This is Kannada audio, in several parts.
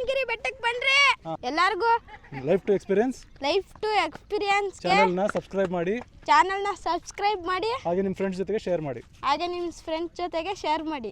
ಮಂದಾರಗಿರಿ ಬೆಟ್ಟಕ್ಕೆ ಬಂದ್ರೆ ಎಲ್ಲರಿಗೂ ಲೈಫ್ ಟು ಎಕ್ಸ್ಪೀರಿಯನ್ಸ್ ಚಾನೆಲ್ನ ಸಬ್ಸ್ಕ್ರೈಬ್ ಮಾಡಿ ಹಾಗೆ ನಿಮ್ಮ ಫ್ರೆಂಡ್ಸ್ ಜೊತೆಗೆ ಶೇರ್ ಮಾಡಿ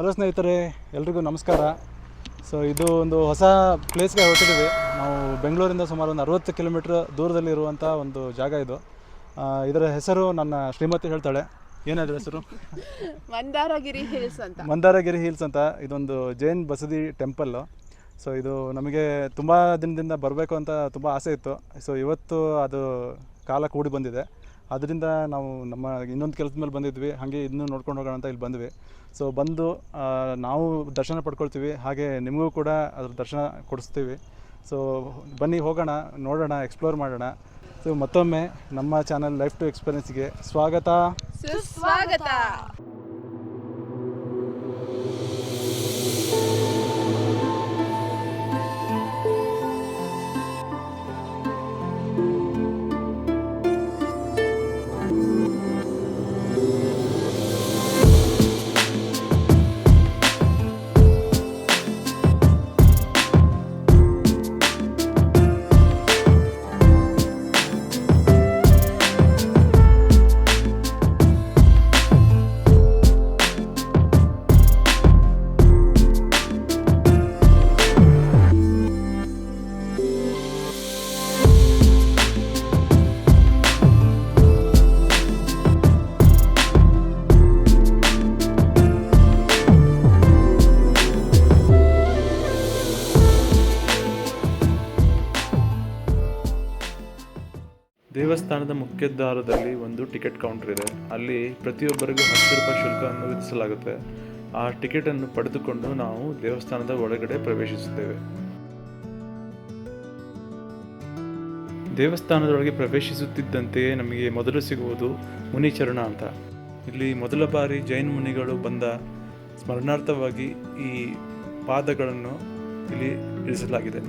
ಹಲೋ ಸ್ನೇಹಿತರೆ, ಎಲ್ರಿಗೂ ನಮಸ್ಕಾರ. ಸೊ ಇದು ಒಂದು ಹೊಸ ಪ್ಲೇಸ್ಗೆ ಹೊರಟಿದ್ದೀವಿ ನಾವು. ಬೆಂಗಳೂರಿಂದ ಸುಮಾರು ಒಂದು 60 ಕಿಲೋಮೀಟ್ರ್ ದೂರದಲ್ಲಿರುವಂಥ ಒಂದು ಜಾಗ ಇದು. ಇದರ ಹೆಸರು ನನ್ನ ಶ್ರೀಮತಿ ಹೇಳ್ತಾಳೆ. ಏನಾದ್ರ ಹೆಸರು? ಮಂದಾರಗಿರಿ ಹಿಲ್ಸ್ ಅಂತ. ಇದೊಂದು ಜೈನ್ ಬಸದಿ ಟೆಂಪಲ್ಲು. ಸೊ ಇದು ನಮಗೆ ತುಂಬ ದಿನದಿಂದ ಬರಬೇಕು ಅಂತ ತುಂಬ ಆಸೆ ಇತ್ತು. ಸೊ ಇವತ್ತು ಅದು ಕಾಲ ಕೂಡಿ ಬಂದಿದೆ. ಅದರಿಂದ ನಾವು ನಮ್ಮ ಇನ್ನೊಂದು ಕೆಲಸದ ಮೇಲೆ ಬಂದಿದ್ವಿ, ಹಾಗೆ ಇನ್ನೂ ನೋಡ್ಕೊಂಡು ಹೋಗೋಣ ಅಂತ ಇಲ್ಲಿ ಬಂದ್ವಿ. ಸೊ ಬಂದು ನಾವು ದರ್ಶನ ಪಡ್ಕೊಳ್ತೀವಿ, ಹಾಗೆ ನಿಮಗೂ ಕೂಡ ಅದ್ರ ದರ್ಶನ ಕೊಡಿಸ್ತೀವಿ. ಸೊ ಬನ್ನಿ ಹೋಗೋಣ, ನೋಡೋಣ, ಎಕ್ಸ್ಪ್ಲೋರ್ ಮಾಡೋಣ. ಸೊ ಮತ್ತೊಮ್ಮೆ ನಮ್ಮ ಚಾನಲ್ ಲೈಫ್ ಟು ಎಕ್ಸ್ಪೀರಿಯನ್ಸ್ಗೆ ಸುಸ್ವಾಗತ. ದೇವಸ್ಥಾನದ ಮುಖ್ಯ ದ್ವಾರದಲ್ಲಿ ಒಂದು ಟಿಕೆಟ್ ಕೌಂಟರ್ ಇದೆ. ಅಲ್ಲಿ ಪ್ರತಿಯೊಬ್ಬರಿಗೂ 10 ರೂಪಾಯಿ ಶುಲ್ಕವನ್ನು ವಿಧಿಸಲಾಗುತ್ತೆ. ಆ ಟಿಕೆಟನ್ನು ಪಡೆದುಕೊಂಡು ನಾವು ದೇವಸ್ಥಾನದ ಒಳಗಡೆ ಪ್ರವೇಶಿಸುತ್ತೇವೆ. ದೇವಸ್ಥಾನದೊಳಗೆ ಪ್ರವೇಶಿಸುತ್ತಿದ್ದಂತೆಯೇ ನಮಗೆ ಮೊದಲು ಸಿಗುವುದು ಮುನಿಚರಣ ಅಂತ. ಇಲ್ಲಿ ಮೊದಲ ಬಾರಿ ಜೈನ ಮುನಿಗಳು ಬಂದ ಸ್ಮರಣಾರ್ಥವಾಗಿ ಈ ಪಾದಗಳನ್ನು ಇಲ್ಲಿ ಇರಿಸಲಾಗಿದೆ.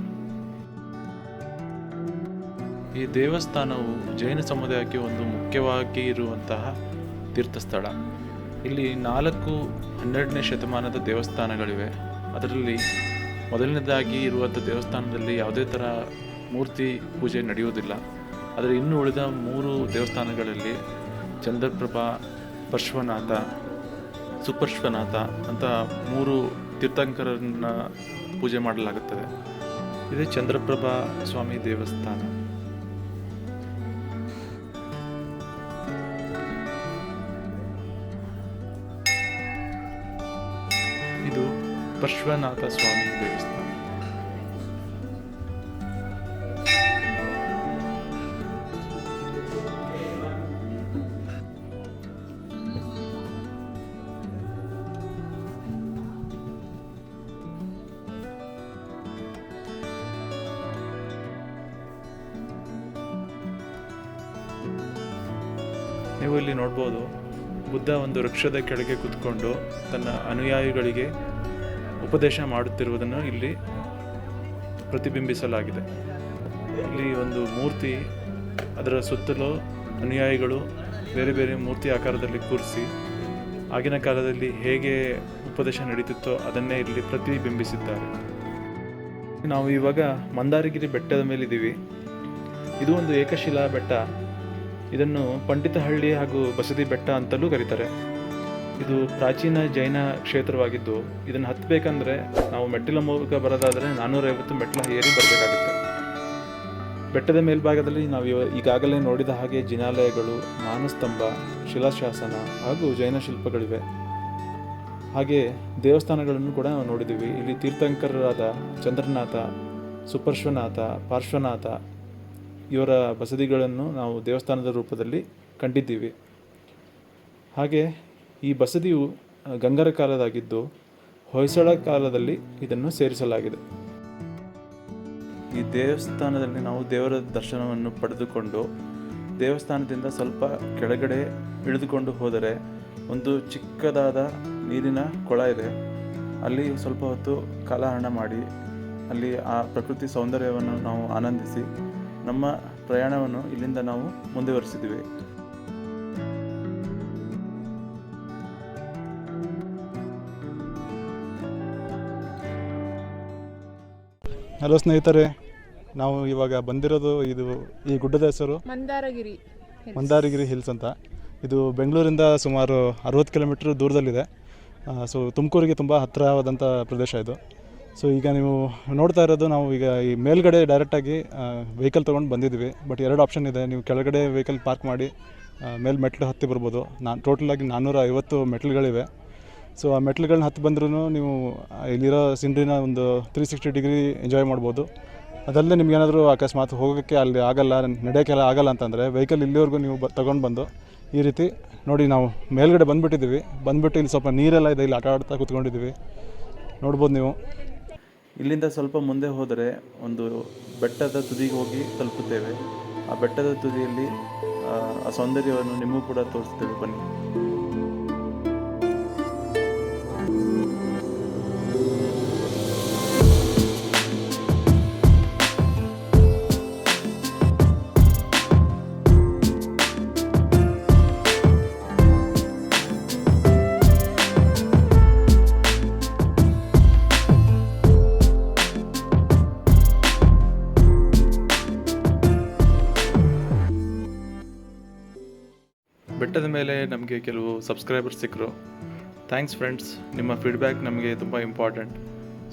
ಈ ದೇವಸ್ಥಾನವು ಜೈನ ಸಮುದಾಯಕ್ಕೆ ಒಂದು ಮುಖ್ಯವಾಗಿ ಇರುವಂತಹ ತೀರ್ಥಸ್ಥಳ. ಇಲ್ಲಿ 12ನೇ ಶತಮಾನದ ದೇವಸ್ಥಾನಗಳಿವೆ. ಅದರಲ್ಲಿ ಮೊದಲನೇದಾಗಿ ಇರುವಂಥ ದೇವಸ್ಥಾನದಲ್ಲಿ ಯಾವುದೇ ಥರ ಮೂರ್ತಿ ಪೂಜೆ ನಡೆಯುವುದಿಲ್ಲ. ಆದರೆ ಇನ್ನು ಉಳಿದ 3 ದೇವಸ್ಥಾನಗಳಲ್ಲಿ ಚಂದ್ರಪ್ರಭಾ, ಪಾರ್ಶ್ವನಾಥ, ಸುಪಾರ್ಶ್ವನಾಥ ಅಂತ 3 ತೀರ್ಥಂಕರನ್ನು ಪೂಜೆ ಮಾಡಲಾಗುತ್ತದೆ. ಇದೇ ಚಂದ್ರಪ್ರಭಾ ಸ್ವಾಮಿ ದೇವಸ್ಥಾನ. ಇದು ಪಾರ್ಶ್ವನಾಥ ಸ್ವಾಮಿ ದೇವಸ್ಥಾನ. ನೀವು ಇಲ್ಲಿ ನೋಡ್ಬೋದು, ಬುದ್ಧ ಒಂದು ವೃಕ್ಷದ ಕೆಳಗೆ ಕೂತ್ಕೊಂಡು ತನ್ನ ಅನುಯಾಯಿಗಳಿಗೆ ಉಪದೇಶ ಮಾಡುತ್ತಿರುವುದನ್ನು ಇಲ್ಲಿ ಪ್ರತಿಬಿಂಬಿಸಲಾಗಿದೆ. ಇಲ್ಲಿ ಒಂದು ಮೂರ್ತಿ, ಅದರ ಸುತ್ತಲೂ ಅನುಯಾಯಿಗಳು ಬೇರೆ ಬೇರೆ ಮೂರ್ತಿ ಆಕಾರದಲ್ಲಿ ಕೂರಿಸಿ ಆಗಿನ ಕಾಲದಲ್ಲಿ ಹೇಗೆ ಉಪದೇಶ ನಡೀತಿತ್ತೋ ಅದನ್ನೇ ಇಲ್ಲಿ ಪ್ರತಿಬಿಂಬಿಸಿದ್ದಾರೆ. ನಾವು ಇವಾಗ ಮಂದಾರಗಿರಿ ಬೆಟ್ಟದ ಮೇಲಿದ್ದೀವಿ. ಇದು ಒಂದು ಏಕಶಿಲಾ ಬೆಟ್ಟ. ಇದನ್ನು ಪಂಡಿತಹಳ್ಳಿ ಹಾಗೂ ಬಸದಿ ಬೆಟ್ಟ ಅಂತಲೂ ಕರೀತಾರೆ. ಇದು ಪ್ರಾಚೀನ ಜೈನ ಕ್ಷೇತ್ರವಾಗಿದ್ದು ಇದನ್ನು ಹತ್ತಬೇಕಂದ್ರೆ ನಾವು ಮೆಟ್ಟಿಲ ಮೂಲಕ ಬರೋದಾದರೆ 450 ಮೆಟ್ಟಿಲ ಏರಿ ಬರಬೇಕಾಗುತ್ತೆ. ಬೆಟ್ಟದ ಮೇಲ್ಭಾಗದಲ್ಲಿ ನಾವು ಈಗಾಗಲೇ ನೋಡಿದ ಹಾಗೆ ಜಿನಾಲಯಗಳು, ಮಾನಸ್ತಂಭ, ಶಿಲಾಶಾಸನ ಹಾಗೂ ಜೈನ ಶಿಲ್ಪಗಳಿವೆ. ಹಾಗೆ ದೇವಸ್ಥಾನಗಳನ್ನು ಕೂಡ ನಾವು ನೋಡಿದ್ದೀವಿ. ಇಲ್ಲಿ ತೀರ್ಥಂಕರರಾದ ಚಂದ್ರನಾಥ, ಸುಪಾರ್ಶ್ವನಾಥ, ಪಾರ್ಶ್ವನಾಥ ಇವರ ಬಸದಿಗಳನ್ನು ನಾವು ದೇವಸ್ಥಾನದ ರೂಪದಲ್ಲಿ ಕಂಡಿದ್ದೀವಿ. ಹಾಗೆ ಈ ಬಸದಿಯು ಗಂಗರ ಕಾಲದಾಗಿದ್ದು ಹೊಯ್ಸಳ ಕಾಲದಲ್ಲಿ ಇದನ್ನು ಸೇರಿಸಲಾಗಿದೆ. ಈ ದೇವಸ್ಥಾನದಲ್ಲಿ ನಾವು ದೇವರ ದರ್ಶನವನ್ನು ಪಡೆದುಕೊಂಡು ದೇವಸ್ಥಾನದಿಂದ ಸ್ವಲ್ಪ ಕೆಳಗಡೆ ಇಳಿದುಕೊಂಡು ಹೋದರೆ ಒಂದು ಚಿಕ್ಕದಾದ ನೀರಿನ ಕೊಳ ಇದೆ. ಅಲ್ಲಿ ಸ್ವಲ್ಪ ಹೊತ್ತು ಕಾಲಹರಣ ಮಾಡಿ ಅಲ್ಲಿ ಆ ಪ್ರಕೃತಿ ಸೌಂದರ್ಯವನ್ನು ನಾವು ಆನಂದಿಸಿ ನಮ್ಮ ಪ್ರಯಾಣವನ್ನು ಇಲ್ಲಿಂದ ನಾವು ಮುಂದುವರಿಸಿದ್ವಿ. ಹಲೋ ಸ್ನೇಹಿತರೆ, ನಾವು ಇವಾಗ ಬಂದಿರೋದು ಈ ಗುಡ್ಡದ ಹೆಸರು ಮಂದಾರಗಿರಿ ಹಿಲ್ಸ್ ಅಂತ. ಇದು ಬೆಂಗಳೂರಿಂದ ಸುಮಾರು 60 ಕಿಲೋಮೀಟ್ರ್ ದೂರದಲ್ಲಿದೆ. ಸೊ ತುಮಕೂರಿಗೆ ತುಂಬ ಹತ್ತಿರವಾದಂಥ ಪ್ರದೇಶ ಇದು. ಸೊ ಈಗ ನೀವು ನೋಡ್ತಾ ಇರೋದು, ನಾವು ಈಗ ಈ ಮೇಲ್ಗಡೆ ಡೈರೆಕ್ಟಾಗಿ ವೆಹಿಕಲ್ ತೊಗೊಂಡು ಬಂದಿದ್ವಿ. ಬಟ್ 2 ಆಪ್ಷನ್ ಇದೆ. ನೀವು ಕೆಳಗಡೆ ವೆಹಿಕಲ್ ಪಾರ್ಕ್ ಮಾಡಿ ಮೆಟ್ಲು ಹತ್ತಿ ಬರ್ಬೋದು. ಟೋಟಲಾಗಿ 450 ಮೆಟ್ಲುಗಳಿವೆ. ಸೊ ಆ ಮೆಟ್ಲುಗಳನ್ನ ಹತ್ತಿ ಬಂದ್ರೂ ನೀವು ಇಲ್ಲಿರೋ ಸೀನ್ರಿನ ಒಂದು 360 ಡಿಗ್ರಿ ಎಂಜಾಯ್ ಮಾಡ್ಬೋದು. ಅದಲ್ಲದೆ ನಿಮ್ಗೇನಾದರೂ ಅಕಸ್ಮಾತ್ ಹೋಗೋಕ್ಕೆ ಅಲ್ಲಿ ಆಗಲ್ಲ, ನಡೆಯೋಕ್ಕೆಲ್ಲ ಆಗಲ್ಲ ಅಂತಂದರೆ ವೆಹಿಕಲ್ ಇಲ್ಲಿವರೆಗೂ ನೀವು ತೊಗೊಂಡು ಬಂದು ಈ ರೀತಿ ನೋಡಿ, ನಾವು ಮೇಲ್ಗಡೆ ಬಂದುಬಿಟ್ಟಿದ್ದೀವಿ. ಬಂದುಬಿಟ್ಟು ಇಲ್ಲಿ ಸ್ವಲ್ಪ ನೀರೆಲ್ಲ ಇದೆ, ಇಲ್ಲಿ ಆಟ ಆಡ್ತಾ ಕೂತ್ಕೊಂಡಿದ್ದೀವಿ, ನೋಡ್ಬೋದು ನೀವು. ಇಲ್ಲಿಂದ ಸ್ವಲ್ಪ ಮುಂದೆ ಹೋದರೆ ಒಂದು ಬೆಟ್ಟದ ತುದಿಗೆ ಹೋಗಿ ತಲುಪುತ್ತೇವೆ. ಆ ಬೆಟ್ಟದ ತುದಿಯಲ್ಲಿ ಆ ಸೌಂದರ್ಯವನ್ನು ನಿಮಗೂ ಕೂಡ ತೋರಿಸ್ತೇವೆ, ಬನ್ನಿ. ಬೆಟ್ಟದ ಮೇಲೆ ನಮಗೆ ಕೆಲವು ಸಬ್ಸ್ಕ್ರೈಬರ್ಸ್ ಸಿಕ್ಕರು. ಥ್ಯಾಂಕ್ಸ್ ಫ್ರೆಂಡ್ಸ್, ನಿಮ್ಮ ಫೀಡ್ಬ್ಯಾಕ್ ನಮಗೆ ತುಂಬ ಇಂಪಾರ್ಟೆಂಟ್.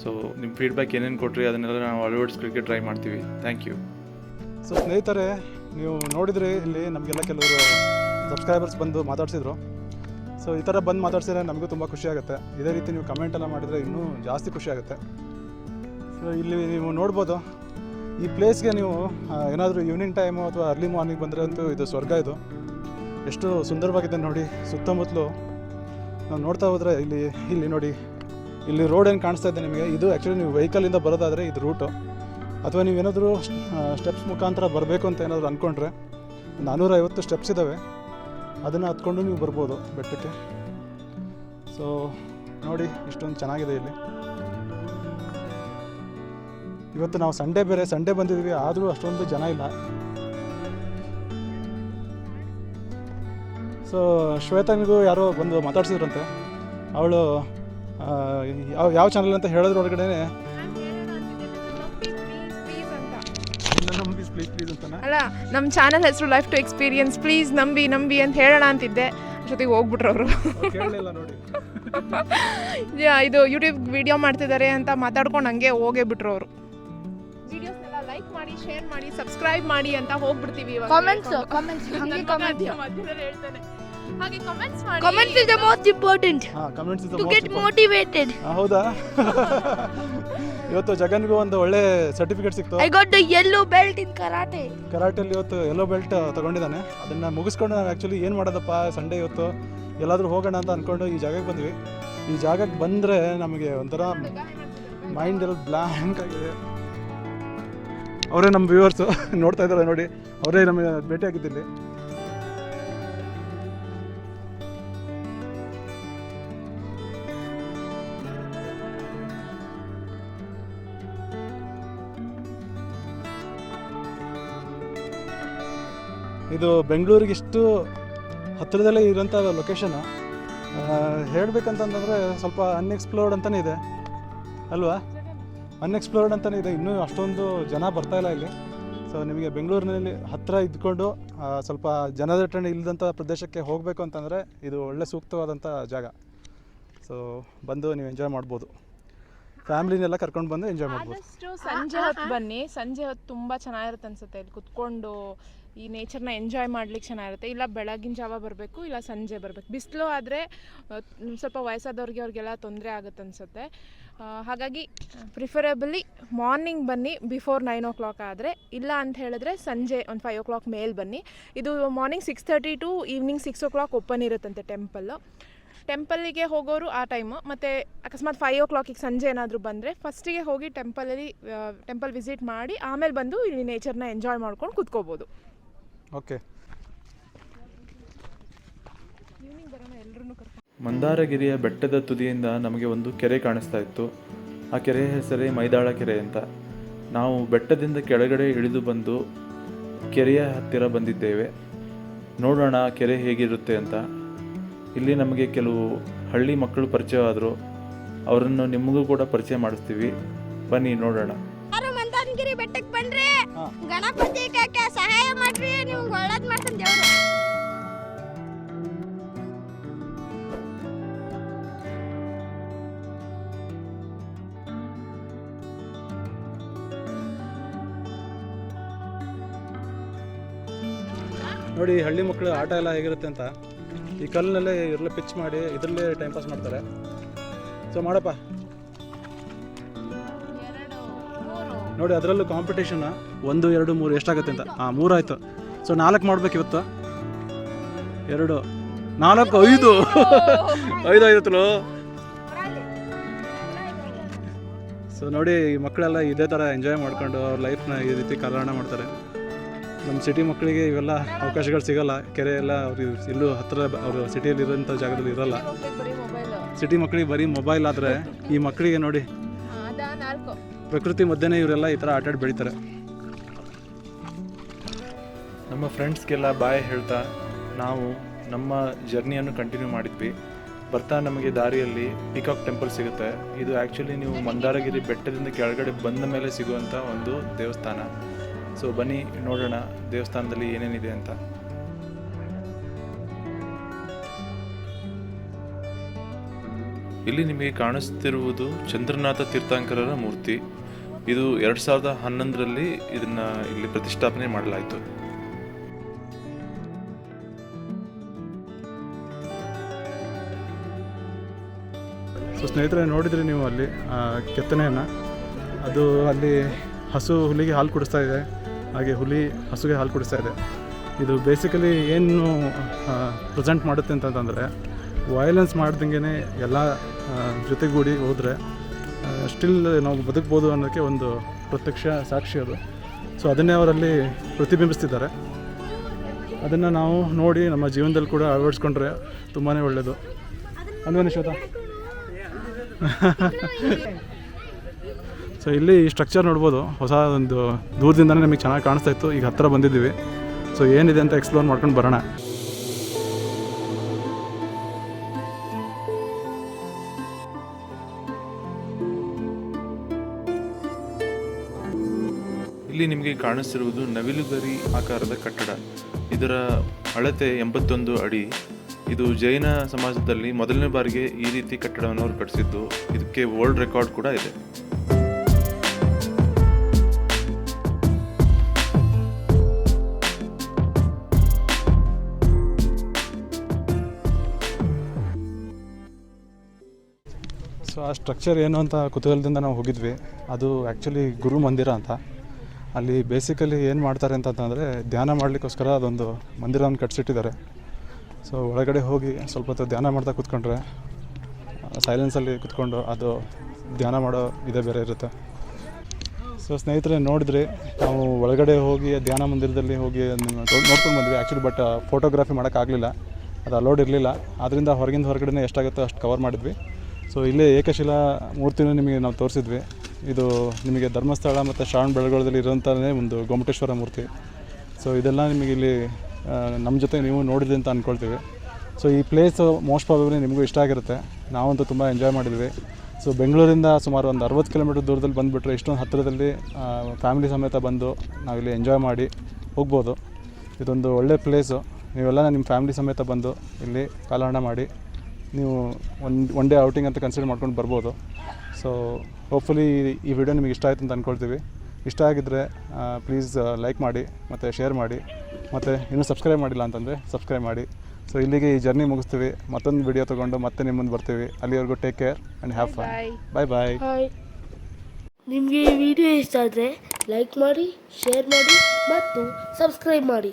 ಸೊ ನಿಮ್ಮ ಫೀಡ್ಬ್ಯಾಕ್ ಏನೇನು ಕೊಟ್ಟರಿ ಅದನ್ನೆಲ್ಲ ನಾವು ಅಳವಡಿಸ್ಲಿಕ್ಕೆ ಟ್ರೈ ಮಾಡ್ತೀವಿ. Thank you. ಸೊ ಸ್ನೇಹಿತರೆ, ನೀವು ನೋಡಿದರೆ ಇಲ್ಲಿ ನಮಗೆಲ್ಲ ಕೆಲವರು ಸಬ್ಸ್ಕ್ರೈಬರ್ಸ್ ಬಂದು ಮಾತಾಡ್ಸಿದ್ರು. ಸೊ ಈ ಥರ ಬಂದು ಮಾತಾಡ್ಸಿದ್ರೆ ನಮಗೂ ತುಂಬ ಖುಷಿಯಾಗುತ್ತೆ. ಇದೇ ರೀತಿ ನೀವು ಕಮೆಂಟೆಲ್ಲ ಮಾಡಿದರೆ ಇನ್ನೂ ಜಾಸ್ತಿ ಖುಷಿಯಾಗುತ್ತೆ. ಸೊ ಇಲ್ಲಿ ನೀವು ನೋಡ್ಬೋದು, ಈ ಪ್ಲೇಸ್ಗೆ ನೀವು ಏನಾದರೂ ಈವ್ನಿಂಗ್ ಟೈಮು ಅಥವಾ ಅರ್ಲಿ ಮಾರ್ನಿಂಗ್ ಬಂದರೆ ಅಂತೂ ಇದು ಸ್ವರ್ಗ. ಇದು ಎಷ್ಟು ಸುಂದರವಾಗಿದೆ ನೋಡಿ. ಸುತ್ತಮುತ್ತಲು ನಾವು ನೋಡ್ತಾ ಹೋದರೆ ಇಲ್ಲಿ ನೋಡಿ, ಇಲ್ಲಿ ರೋಡ್ ಏನು ಕಾಣಿಸ್ತಾ ಇದೆ ನಿಮಗೆ, ಇದು ಆ್ಯಕ್ಚುಲಿ ನೀವು ವೆಹಿಕಲಿಂದ ಬರೋದಾದರೆ ಇದು ರೂಟು. ಅಥವಾ ನೀವೇನಾದರೂ ಸ್ಟೆಪ್ಸ್ ಮುಖಾಂತರ ಬರಬೇಕು ಅಂತ ಏನಾದರೂ ಅಂದ್ಕೊಂಡ್ರೆ 450 ಸ್ಟೆಪ್ಸ್ ಇದ್ದಾವೆ. ಅದನ್ನು ಹತ್ಕೊಂಡು ನೀವು ಬರ್ಬೋದು ಬೆಟ್ಟಕ್ಕೆ. ಸೊ ನೋಡಿ, ಇಷ್ಟೊಂದು ಚೆನ್ನಾಗಿದೆ ಇಲ್ಲಿ. ಇವತ್ತು ನಾವು ಸಂಡೇ ಬಂದಿದ್ವಿ, ಆದರೂ ಅಷ್ಟೊಂದು ಜನ ಇಲ್ಲ. ಸೊ ಶ್ವೇತನಿಗೂ ಯಾರೋ ಬಂದು ಮಾತಾಡ್ಸಿದ್ರಂತೆ. ಅವಳು ಯಾವ ಚಾನಲ್ ಅಂತ ಹೇಳೋದ್ರೊಳಗಡೆ ಪ್ಲೀಸ್ ಅಂತಾನೆ, ಅಲ್ಲ ನಮ್ಮ ಚಾನಲ್ ಹೆಸರು ಲೈಫ್ ಟು ಎಕ್ಸ್ಪೀರಿಯನ್ಸ್, ಪ್ಲೀಸ್ ನಂಬಿ ಅಂತ ಹೇಳೋಣ ಅಂತಿದ್ದೆ. ಅಷ್ಟೊತ್ತಿಗೆ ಹೋಗ್ಬಿಟ್ರು ಅವರು. ಕೇಳಲಿಲ್ಲ ನೋಡಿ. ಇದು ಯೂಟ್ಯೂಬ್ ವಿಡಿಯೋ ಮಾಡ್ತಿದ್ದಾರೆ ಅಂತ ಮಾತಾಡ್ಕೊಂಡು ಹಂಗೆ ಹೋಗೇ ಬಿಟ್ರು ಅವರು. ವಿಡಿಯೋಸ್ನೆಲ್ಲ ಲೈಕ್ ಮಾಡಿ, ಶೇರ್ ಮಾಡಿ, ಸಬ್ಸ್ಕ್ರೈಬ್ ಮಾಡಿ ಅಂತ ಹೋಗ್ಬಿಡ್ತೀವಿ. ಕಮೆಂಟ್ಸ್ ಹಂಗೆ ಕಮೆಂಟ್ ಹೇಳ್ತಾನೆ. ಹಾಗೆ ಕಮೆಂಟ್ಸ್ ಮಾಡಿ. Comments is the most important comments is the to most get motivated. ಹೌದಾ? ಇವತ್ತು ಜಗನ್ಗೂ ಒಂದು ಒಳ್ಳೆ ಸರ್ಟಿಫಿಕೇಟ್ ಸಿಕ್ತು. I got the yellow belt in ಕರಾಟೆಯಲ್ಲಿ ಇವತ್ತು ಯೆಲ್ಲೋ ಬೆಲ್ಟ್ ತಗೊಂಡಿದ್ದಾನೆ. ಅದನ್ನು ಮುಗಿಸ್ಕೊಂಡು ನಾವು ಆ್ಯಕ್ಚುಲಿ ಏನು ಮಾಡೋದಪ್ಪ, ಸಂಡೇ ಇವತ್ತು ಎಲ್ಲಾದರೂ ಹೋಗೋಣ ಅಂತ ಅಂದ್ಕೊಂಡು ಈ ಜಾಗಕ್ಕೆ ಬಂದ್ವಿ. ಈ ಜಾಗಕ್ಕೆ ಬಂದರೆ ನಮಗೆ ಒಂಥರ ಮೈಂಡ್ ಎಲ್ಲ ಬ್ಲ್ಯಾಂಕ್ ಆಗಿದೆ. ಅವರೇ ನಮ್ಮ ವ್ಯೂವರ್ಸು ನೋಡ್ತಾ ಇದ್ದಾರೆ ನೋಡಿ, ಅವರೇ ನಮಗೆ ಭೇಟಿಯಾಗಿದ್ದಿಲ್ಲಿ. ಇದು ಬೆಂಗಳೂರಿಗೆ ಇಷ್ಟು ಹತ್ತಿರದಲ್ಲೇ ಇರೋಂಥ ಲೊಕೇಶನ್ನು. ಹೇಳಬೇಕಂತಂದರೆ ಸ್ವಲ್ಪ ಅನ್ಎಕ್ಸ್ಪ್ಲೋರ್ಡ್ ಅಂತಲೇ ಇದೆ ಅಲ್ವಾ? ಅನ್ಎಕ್ಸ್ಪ್ಲೋರ್ಡ್ ಅಂತಲೇ ಇದೆ. ಇನ್ನೂ ಅಷ್ಟೊಂದು ಜನ ಬರ್ತಾಯಿಲ್ಲ ಇಲ್ಲಿ. ಸೊ ನಿಮಗೆ ಬೆಂಗಳೂರಿನಲ್ಲಿ ಹತ್ತಿರ ಇದ್ಕೊಂಡು ಸ್ವಲ್ಪ ಜನದಟ್ಟಣೆ ಇಲ್ಲದಂಥ ಪ್ರದೇಶಕ್ಕೆ ಹೋಗಬೇಕು ಅಂತಂದರೆ ಇದು ಒಳ್ಳೆ ಸೂಕ್ತವಾದಂಥ ಜಾಗ. ಸೊ ಬಂದು ನೀವು ಎಂಜಾಯ್ ಮಾಡ್ಬೋದು. ಫ್ಯಾಮ್ಲಿನೆಲ್ಲ ಕರ್ಕೊಂಡು ಬಂದು ಎಂಜಾಯ್ ಮಾಡ್ಬೋದು. ಆದಷ್ಟು ಸಂಜೆ ಹೊತ್ತು ಬನ್ನಿ, ಸಂಜೆ ಹೊತ್ತು ತುಂಬ ಚೆನ್ನಾಗಿರುತ್ತೆ ಅನ್ಸುತ್ತೆ. ಇಲ್ಲಿ ಕುತ್ಕೊಂಡು ಈ ನೇಚರ್ನ ಎಂಜಾಯ್ ಮಾಡ್ಲಿಕ್ಕೆ ಚೆನ್ನಾಗಿರುತ್ತೆ. ಇಲ್ಲ ಬೆಳಗಿನ ಜಾವ ಬರಬೇಕು, ಇಲ್ಲ ಸಂಜೆ ಬರಬೇಕು. ಬಿಸಿಲು ಆದರೆ ಸ್ವಲ್ಪ ವಯಸ್ಸಾದವ್ರಿಗೆ ಅವ್ರಿಗೆಲ್ಲ ತೊಂದರೆ ಆಗುತ್ತೆ ಅನಿಸುತ್ತೆ. ಹಾಗಾಗಿ ಪ್ರಿಫರೇಬಲಿ ಮಾರ್ನಿಂಗ್ ಬನ್ನಿ, ಬಿಫೋರ್ 9 o'clock ಆದರೆ. ಇಲ್ಲ ಅಂತ ಹೇಳಿದ್ರೆ ಸಂಜೆ ಒಂದು 5 o'clock ಮೇಲೆ ಬನ್ನಿ. ಇದು morning 6:30 to evening 6 o'clock open ಇರುತ್ತಂತೆ ಟೆಂಪಲ್ಲಿಗೆ ಹೋಗೋರು ಆ ಟೈಮು. ಮತ್ತು ಅಕಸ್ಮಾತ್ 5 o'clock ಸಂಜೆ ಏನಾದರೂ ಬಂದರೆ ಫಸ್ಟಿಗೆ ಹೋಗಿ ಟೆಂಪಲ್ ವಿಸಿಟ್ ಮಾಡಿ ಆಮೇಲೆ ಬಂದು ಇಲ್ಲಿ ನೇಚರ್ನ ಎಂಜಾಯ್ ಮಾಡ್ಕೊಂಡು ಕೂತ್ಕೋಬೋದು. ಓಕೆ. ಮಂದಾರಗಿರಿಯ ಬೆಟ್ಟದ ತುದಿಯಿಂದ ನಮಗೆ ಒಂದು ಕೆರೆ ಕಾಣಿಸ್ತಾ ಇತ್ತು. ಆ ಕೆರೆ ಹೆಸರೇ ಮೈದಾಳ ಕೆರೆ ಅಂತ. ನಾವು ಬೆಟ್ಟದಿಂದ ಕೆಳಗಡೆ ಇಳಿದು ಬಂದು ಕೆರೆಯ ಹತ್ತಿರ ಬಂದಿದ್ದೇವೆ. ನೋಡೋಣ ಕೆರೆ ಹೇಗಿರುತ್ತೆ ಅಂತ. ಇಲ್ಲಿ ನಮಗೆ ಕೆಲವು ಹಳ್ಳಿ ಮಕ್ಕಳು ಪರಿಚಯವಾದರು. ಅವರನ್ನು ನಿಮಗೂ ಕೂಡ ಪರಿಚಯ ಮಾಡಿಸ್ತೀವಿ, ಬನ್ನಿ ನೋಡೋಣ. ಮಂದಾರಗಿರಿ ಬೆಟ್ಟಕ್ಕೆ ಬಂದ್ರೆ ಗಣಪತಿ ಕಾಕ ಸಹಾಯ ಮಾಡ್ರಿ, ನಿಮ್ಗೆ ಒಳ್ಳೇದ್ ಮಾಡ್ತಾನೆ ದೇವ್ರು. ನೋಡಿ ಹಳ್ಳಿ ಮಕ್ಕಳು ಆಟ ಎಲ್ಲ ಹೇಗಿರುತ್ತೆ ಅಂತ. ಈ ಕಲ್ಲಿನಲ್ಲೇ ಇರಲ್ಲ ಪಿಚ್ ಮಾಡಿ ಇದರಲ್ಲೇ ಟೈಮ್ ಪಾಸ್ ಮಾಡ್ತಾರೆ. ಸೊ ಮಾಡಪ್ಪ ನೋಡಿ, ಅದರಲ್ಲೂ ಕಾಂಪಿಟೇಷನ್ 1 2 3 ಎಷ್ಟಾಗುತ್ತೆ ಅಂತ. 3 ಆಯಿತು. ಸೊ 4 ಮಾಡ್ಬೇಕು ಇವತ್ತು. 2 4 5 5 ಆಯ್ತಲ್ಲ. ಸೊ ನೋಡಿ ಈ ಮಕ್ಕಳೆಲ್ಲ ಇದೇ ಥರ ಎಂಜಾಯ್ ಮಾಡ್ಕೊಂಡು ಅವ್ರ ಲೈಫ್ನ ಈ ರೀತಿ ಕಾಲಹರಣ ಮಾಡ್ತಾರೆ. ನಮ್ಮ ಸಿಟಿ ಮಕ್ಕಳಿಗೆ ಇವೆಲ್ಲ ಅವಕಾಶಗಳು ಸಿಗೋಲ್ಲ. ಕೆರೆ ಎಲ್ಲ ಅವ್ರಿಗೆ ಇಲ್ಲೂ ಹತ್ತಿರ ಅವರು ಸಿಟಿಯಲ್ಲಿ ಇರೋಂಥ ಜಾಗದಲ್ಲಿ ಇರೋಲ್ಲ. ಸಿಟಿ ಮಕ್ಕಳಿಗೆ ಬರೀ ಮೊಬೈಲ್. ಆದರೆ ಈ ಮಕ್ಕಳಿಗೆ ನೋಡಿ ಪ್ರಕೃತಿ ಮಧ್ಯೆನೇ ಇವರೆಲ್ಲ ಈ ಥರ ಆಟಾಡಿ ಬೆಳೀತಾರೆ. ನಮ್ಮ ಫ್ರೆಂಡ್ಸ್ಗೆಲ್ಲ ಬಾಯ್ ಹೇಳ್ತಾ ನಾವು ನಮ್ಮ ಜರ್ನಿಯನ್ನು ಕಂಟಿನ್ಯೂ ಮಾಡಿದ್ವಿ. ಬರ್ತಾ ನಮಗೆ ದಾರಿಯಲ್ಲಿ ಪಿಕಾಕ್ ಟೆಂಪಲ್ ಸಿಗುತ್ತೆ. ಇದು ಆ್ಯಕ್ಚುಲಿ ನೀವು ಮಂದಾರಗಿರಿ ಬೆಟ್ಟದಿಂದ ಕೆಳಗಡೆ ಬಂದ ಮೇಲೆ ಸಿಗುವಂಥ ಒಂದು ದೇವಸ್ಥಾನ. ಸೊ ಬನ್ನಿ ನೋಡೋಣ ದೇವಸ್ಥಾನದಲ್ಲಿ ಏನೇನಿದೆ ಅಂತ. ಇಲ್ಲಿ ನಿಮಗೆ ಕಾಣಿಸ್ತಿರುವುದು ಚಂದ್ರನಾಥ ತೀರ್ಥಂಕರರ ಮೂರ್ತಿ. ಇದು 2011ರಲ್ಲಿ ಇದನ್ನ ಇಲ್ಲಿ ಪ್ರತಿಷ್ಠಾಪನೆ ಮಾಡಲಾಯಿತು. ಸೊ ಸ್ನೇಹಿತರೆ, ನೋಡಿದ್ರಿ ನೀವು ಅಲ್ಲಿ ಕೆತ್ತನೆಯನ್ನು. ಅದು ಅಲ್ಲಿ ಹಸು ಹುಲಿಗೆ ಹಾಲು ಕುಡಿಸ್ತಾ ಇದೆ, ಹಾಗೆ ಹುಲಿ ಹಸುಗೆ ಹಾಲು ಕುಡಿಸ್ತಾ ಇದೆ. ಇದು ಬೇಸಿಕಲಿ ಏನು ಪ್ರೆಸೆಂಟ್ ಮಾಡುತ್ತೆ ಅಂತಂದರೆ, ವೈಲೆನ್ಸ್ ಮಾಡ್ದಂಗೆ ಎಲ್ಲ ಜೊತೆಗೂಡಿ ಹೋದರೆ ಸ್ಟಿಲ್ ನಾವು ಬದುಕ್ಬೋದು ಅನ್ನೋಕ್ಕೆ ಒಂದು ಪ್ರತ್ಯಕ್ಷ ಸಾಕ್ಷಿ ಅದು. ಸೊ ಅದನ್ನೇ ಅವರಲ್ಲಿ ಪ್ರತಿಬಿಂಬಿಸ್ತಿದ್ದಾರೆ. ಅದನ್ನು ನಾವು ನೋಡಿ ನಮ್ಮ ಜೀವನದಲ್ಲಿ ಕೂಡ ಅಳವಡಿಸ್ಕೊಂಡ್ರೆ ತುಂಬಾ ಒಳ್ಳೆಯದು ಅಲ್ವೇನು ಶ್ವೇತಾ? ಸೊ ಇಲ್ಲಿ ಈ ಸ್ಟ್ರಕ್ಚರ್ ನೋಡ್ಬೋದು. ಹೊಸ ಒಂದು ದೂರದಿಂದನೇ ನಮಗೆ ಚೆನ್ನಾಗಿ ಕಾಣಿಸ್ತಾ ಇತ್ತು. ಈಗ ಹತ್ತಿರ ಬಂದಿದ್ದೀವಿ. ಸೊ ಏನಿದೆ ಅಂತ ಎಕ್ಸ್ಪ್ಲೋರ್ ಮಾಡ್ಕೊಂಡು ಬರೋಣ. ಇಲ್ಲಿ ನಿಮಗೆ ಕಾಣಿಸ್ತಿರುವುದು ನವಿಲುಗರಿ ಆಕಾರದ ಕಟ್ಟಡ. ಇದರ ಅಳತೆ 81 ಅಡಿ. ಇದು ಜೈನ ಸಮಾಜದಲ್ಲಿ ಮೊದಲನೇ ಬಾರಿಗೆ ಈ ರೀತಿ ಕಟ್ಟಡವನ್ನು ಅವರು ಕಟ್ಟಿಸಿದ್ದು. ಇದಕ್ಕೆ ವರ್ಲ್ಡ್ ರೆಕಾರ್ಡ್ ಕೂಡ ಇದೆ. ಸೊ ಆ ಸ್ಟ್ರಕ್ಚರ್ ಏನು ಅಂತ ಕುತೂಹಲದಿಂದ ನಾವು ಹೋಗಿದ್ವಿ. ಅದು ಆ್ಯಕ್ಚುಲಿ ಗುರು ಮಂದಿರ ಅಂತ. ಅಲ್ಲಿ ಬೇಸಿಕಲಿ ಏನು ಮಾಡ್ತಾರೆ ಅಂತಂದರೆ, ಧ್ಯಾನ ಮಾಡಲಿಕ್ಕೋಸ್ಕರ ಅದೊಂದು ಮಂದಿರವನ್ನು ಕಟ್ಟಿಸಿಟ್ಟಿದ್ದಾರೆ. ಸೊ ಒಳಗಡೆ ಹೋಗಿ ಸ್ವಲ್ಪ ಹೊತ್ತು ಧ್ಯಾನ ಮಾಡ್ತಾ ಕೂತ್ಕೊಂಡ್ರೆ, ಸೈಲೆನ್ಸಲ್ಲಿ ಕೂತ್ಕೊಂಡು ಅದು ಧ್ಯಾನ ಮಾಡೋ ಇದೇ ಬೇರೆ ಇರುತ್ತೆ. ಸೊ ಸ್ನೇಹಿತರೆ, ನೋಡಿದ್ರಿ ನಾವು ಒಳಗಡೆ ಹೋಗಿ ಧ್ಯಾನ ಮಂದಿರದಲ್ಲಿ ಹೋಗಿ ನೋಡ್ಕೊಂಡು ಬಂದ್ವಿ ಆ್ಯಕ್ಚುಲಿ. ಬಟ್ ಫೋಟೋಗ್ರಫಿ ಮಾಡೋಕ್ಕಾಗಲಿಲ್ಲ, ಅದು ಅಲೋಡ್ ಇರಲಿಲ್ಲ. ಆದ್ದರಿಂದ ಹೊರಗಡೆ ಎಷ್ಟಾಗುತ್ತೋ ಅಷ್ಟು ಕವರ್ ಮಾಡಿದ್ವಿ. ಸೊ ಇಲ್ಲೇ ಏಕಶಿಲಾ ಮೂರ್ತಿನೂ ನಿಮಗೆ ನಾವು ತೋರಿಸಿದ್ವಿ. ಇದು ನಿಮಗೆ ಧರ್ಮಸ್ಥಳ ಮತ್ತು ಶ್ರಾವಣ ಬೆಳಗೊಳದಲ್ಲಿ ಇರೋಂಥನೇ ಒಂದು ಗೊಮ್ಮಟೇಶ್ವರ ಮೂರ್ತಿ. ಸೊ ಇದೆಲ್ಲ ನಿಮಗೆ ಇಲ್ಲಿ ನಮ್ಮ ಜೊತೆ ನೀವು ನೋಡಿದ್ರಿ ಅಂತ ಅಂದ್ಕೊಳ್ತೀವಿ. ಸೊ ಈ ಪ್ಲೇಸು ಮೋಸ್ಟ್ ಪ್ರಾಬಬ್ಲಿ ನಿಮಗೂ ಇಷ್ಟ ಆಗಿರುತ್ತೆ. ನಾವಂತೂ ತುಂಬ ಎಂಜಾಯ್ ಮಾಡಿದ್ವಿ. ಸೊ ಬೆಂಗಳೂರಿಂದ ಸುಮಾರು ಒಂದು 60 ಕಿಲೋಮೀಟರ್ ದೂರದಲ್ಲಿ ಬಂದುಬಿಟ್ರೆ ಇಷ್ಟೊಂದು ಹತ್ತಿರದಲ್ಲಿ ಫ್ಯಾಮಿಲಿ ಸಮೇತ ಬಂದು ನಾವಿಲ್ಲಿ ಎಂಜಾಯ್ ಮಾಡಿ ಹೋಗ್ಬೋದು. ಇದೊಂದು ಒಳ್ಳೆ ಪ್ಲೇಸು. ನೀವೆಲ್ಲ ನಿಮ್ಮ ಫ್ಯಾಮಿಲಿ ಸಮೇತ ಬಂದು ಇಲ್ಲಿ ಕಾಲಹರಣ ಮಾಡಿ ನೀವು ಒನ್ ಡೇ ಔಟಿಂಗ್ ಅಂತ ಕನ್ಸಿಡರ್ ಮಾಡ್ಕೊಂಡು ಬರ್ಬೋದು. ಸೊ ಹೋಪ್ಫುಲಿ ಈ ವಿಡಿಯೋ ನಿಮಗೆ ಇಷ್ಟ ಆಯಿತು ಅಂತ ಅಂದ್ಕೊಳ್ತೀವಿ. ಇಷ್ಟ ಆಗಿದ್ದರೆ ಪ್ಲೀಸ್ ಲೈಕ್ ಮಾಡಿ ಮತ್ತು ಶೇರ್ ಮಾಡಿ, ಮತ್ತು ಇನ್ನೂ ಸಬ್ಸ್ಕ್ರೈಬ್ ಮಾಡಿಲ್ಲ ಅಂತಂದರೆ ಸಬ್ಸ್ಕ್ರೈಬ್ ಮಾಡಿ. ಸೊ ಇಲ್ಲಿಗೆ ಈ ಜರ್ನಿ ಮುಗಿಸ್ತೀವಿ. ಮತ್ತೊಂದು ವಿಡಿಯೋ ತೊಗೊಂಡು ಮತ್ತೆ ನಿಮ್ಮ ಮುಂದೆ ಬರ್ತೀವಿ. ಅಲ್ಲಿವರೆಗೂ take care and have fun. Bye bye. ನಿಮಗೆ ಈ ವಿಡಿಯೋ ಇಷ್ಟ ಆದರೆ ಲೈಕ್ ಮಾಡಿ, ಶೇರ್ ಮಾಡಿ ಮತ್ತು ಸಬ್ಸ್ಕ್ರೈಬ್ ಮಾಡಿ.